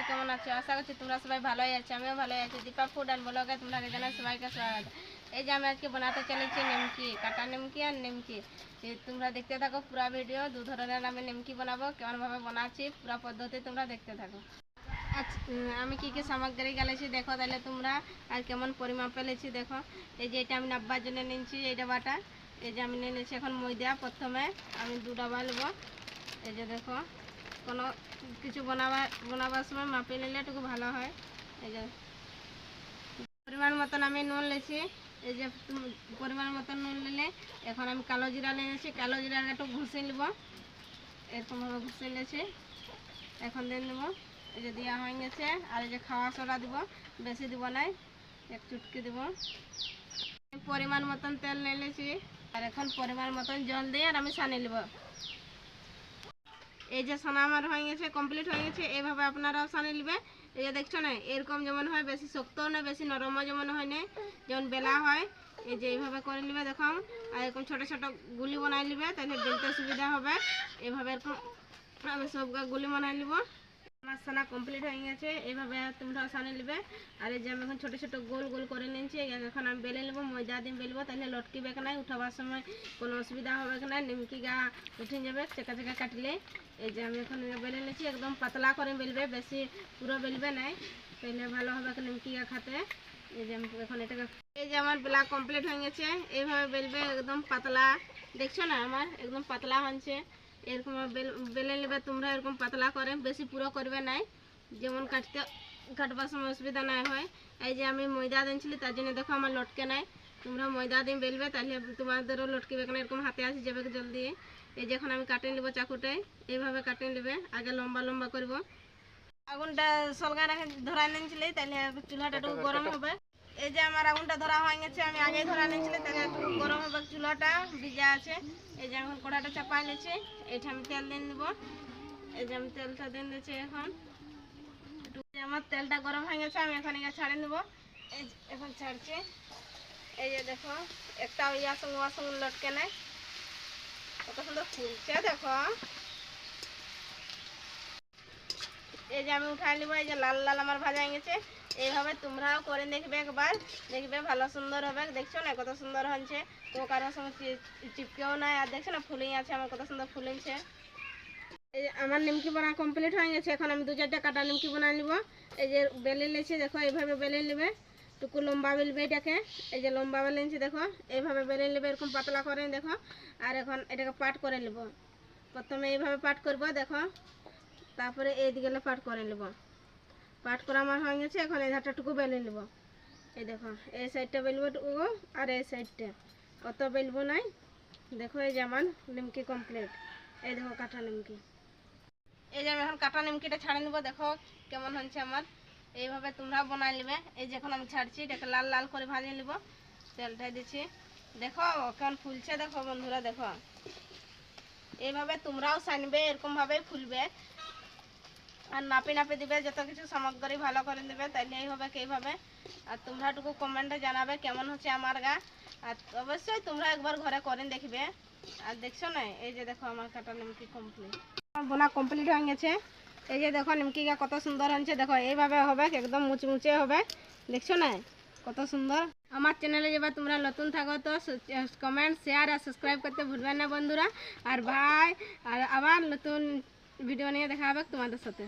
কেমন আছো? আশা করছি তোমরা সবাই ভালোই আছো, আমিও ভালোই আছি। দীপা ফুড অ্যান্ড ব্লগে তোমাকে জানাই সবাইকে স্বাগত। এই যে আমি আজকে বানাতে চলেছি নিমকি, কাটা নিমকি আর নিমকি। তোমরা দেখতে থাকো পুরো ভিডিও। দু ধরনের আমি নিমকি বানাবো, কেমনভাবে বানাচ্ছি পুরো পদ্ধতি তোমরা দেখতে থাকো। আচ্ছা, আমি কী কী সামগ্রী গেলেছি দেখো তাহলে তোমরা, আর কেমন পরিমাপ পেলেছি দেখো। এই যে এটা আমি নাববার জন্য নিয়েছি, এই ডাবাটা। এই যে আমি নিয়ে নিয়েছি এখন ময়দা। প্রথমে আমি 2 ডাবা নেবো। এই যে দেখো, কোনো কিছু বানাবার সময় মাপে নিলে একটু ভালো হয়। এই যে পরিমাণ মতন আমি নুন নিয়েছি। এই যে পরিমাণ মতন নুন নিলে এখন আমি কালো জিরা নিয়েছি। কালো জিরা একটু ঘষে নেব, এরকমভাবে ঘষে নিয়েছি। এখন দিয়ে নেবো। এই যে দেওয়া হয়ে গেছে। আর এই যে খাওয়া সোডা দিব, বেশি দিব নাই, এক চুটকি দিব। পরিমাণ মতন তেল নিয়ে নিয়েছি। আর এখন পরিমাণ মতন জল দিয়ে আর আমি সানিয়ে নেব। এই যে সানা আমার হয়ে গেছে, কমপ্লিট হয়ে গেছে। এইভাবে আপনারাও সানিয়ে নেবে। এই যে দেখছো না, এরকম যেমন হয়, বেশি শক্তও না বেশি নরমও যেমন হয় না, যেমন বেলা হয়। এই যে এইভাবে করে নেবে দেখো। আর এরকম ছোটো ছোটো গুলি বানাই নেবে, তাহলে বেলতে সুবিধা হবে। এইভাবে এরকম আমি সব গুলি বানাই নেব। আমার সানা কমপ্লিট হয়ে গেছে। এইভাবে তোমরা সানিয়ে নেবে। আর এই যে আমি এখন ছোটো ছোটো গোল গোল করে নিয়েছি। এখন আমি বেলে নেবো, ময়দা দিয়ে বেলবো, তাহলে লটকিবে না, উঠাবার সময় কোনো অসুবিধা হবে না, নিমকি গা উঠে যাবে চেকা চেকা কাটলে। এই যে আমি এখন বেলে নিয়েছি, একদম পাতলা করে বেলবে, বেশি পুরো বেলবে নাই, তাহলে ভালো হবে নিমকি গা খাতে। এই যে আমি এখন এটাকে, এই যে আমার বেলা কমপ্লিট হয়ে গেছে। এইভাবে বেলবে, একদম পাতলা। দেখছো না আমার একদম পাতলা হচ্ছে। এরকম বেলে নেবে তোমরা, এরকম পাতলা করে, বেশি পুরো করবে নাই, যেমন কাটবার সময় অসুবিধা না হয়। এই যে আমি ময়দা দিয়েছিলি, তার জন্য দেখো আমার লটকে নাই। তোমরা ময়দা দিয়ে বেলবে, তাহলে তোমাদেরও লটকিবে না, এরকম হাতে আসি যাবে জলদি। এই যে এখন আমি কাটিয়ে নেবো চাকুটায়। এইভাবে কাটিয়ে নেবে, আগে লম্বা লম্বা করব। আগুনটা সলগা রেখে ধরা নিয়েছিলি, তাহলে চুলাটা একটু গরম হবে। এই যে আমার আগুনটা ধরা হয়ে গেছে, আমি আগে ধরা নিয়েছিলি, তাহলে একটু গরম হবে, চুলাটা ভিজা আছে। এই যে এখন কড়াটা চাপাই নিয়েছি, এটা আমি তেল দিয়ে নেবো। এই যে আমি তেলটা দিয়ে দিয়েছি। এখন আমার তেলটা গরম হয়ে গেছে, আমি এখন এটা ছাড়িয়ে নেবো। এই এখন ছাড়ছি। এই যে দেখো, একটা ইয়ার সঙ্গে ওয়ার সঙ্গে লটকে নেয়, কত সুন্দর ফুলছে দেখো। এই যে আমি উঠাই নিব। এই যে লাল লাল আমার ভাজা হয়ে গেছে। এইভাবে তোমরাও করে দেখবে একবার, দেখবে ভালো সুন্দর হবে। দেখছো না কত সুন্দর হচ্ছে, তো কারোর সঙ্গে চিপকেও নাই। আর দেখছো না ফুলেই আছে, আমার কত সুন্দর ফুলেছে। এই যে আমার নিমকি বানা কমপ্লিট হয়ে গেছে। এখন আমি 2-4টা কাটা নিমকি বানিয়ে নিব। এই যে বেলে নিয়েছি দেখো, এইভাবে বেলে নেবে, টুকু লম্বা বেলবে এটাকে। এই যে লম্বা বেলে নিয়েছি দেখো, এইভাবে বেলে নেবে, এরকম পাতলা করে দেখো। আর এখন এটাকে পাট করে নেব। প্রথমে এইভাবে পাট করব দেখো, তারপরে এই দিকে পাট করে নেব। পাট করা আমার হয়ে গেছে। এখন এই ধারটাটুকু বেলে নেব। এই দেখো, এই সাইডটা বেলবো টুকু, আর এই সাইডটা অত বেলবো নাই। দেখো এই যে আমার নিমকি কমপ্লিট। এই দেখো কাটা নিমকি। এই যে আমি এখন কাটা নিমকিটা ছাড়ে নেবো, দেখো কেমন হচ্ছে আমার। এইভাবে তোমরা বানাই নেবে। এই যে এখন আমি ছাড়ছি, এটাকে লাল লাল করে ভাজিয়ে নেব। তেলটা দিচ্ছি, দেখো কেমন ফুলছে দেখো বন্ধুরা, দেখো এইভাবে তোমরাও সানবে, এরকমভাবেই ফুলবে। আর নাপে নাপে দিবে, যত কিছু সামগ্রী ভালো করে দেবে, তাইলে এই হবে এইভাবে। আর তোমরা টুকু কমেন্টে জানাবে কেমন হচ্ছে আমার গা। আর অবশ্যই তোমরা একবার ঘরে করে দেখবে। আর দেখছো না, এই যে দেখো আমার কাটা নিমকি কমপ্লিট, আমার বোনা কমপ্লিট হয়ে গেছে। এই যে দেখো নিমকি গা কত সুন্দর হচ্ছে, দেখো এইভাবে হবে, একদম মুচমুচে হবে। দেখছো না কত সুন্দর। আমার চ্যানেলে যেবার তোমরা নতুন থাকো তো কমেন্ট, শেয়ার আর সাবস্ক্রাইব করতে ভুলবেন না বন্ধুরা। আর ভাই, আর আবার নতুন ভিডিও নিয়ে দেখা হবে তোমাদের সাথে।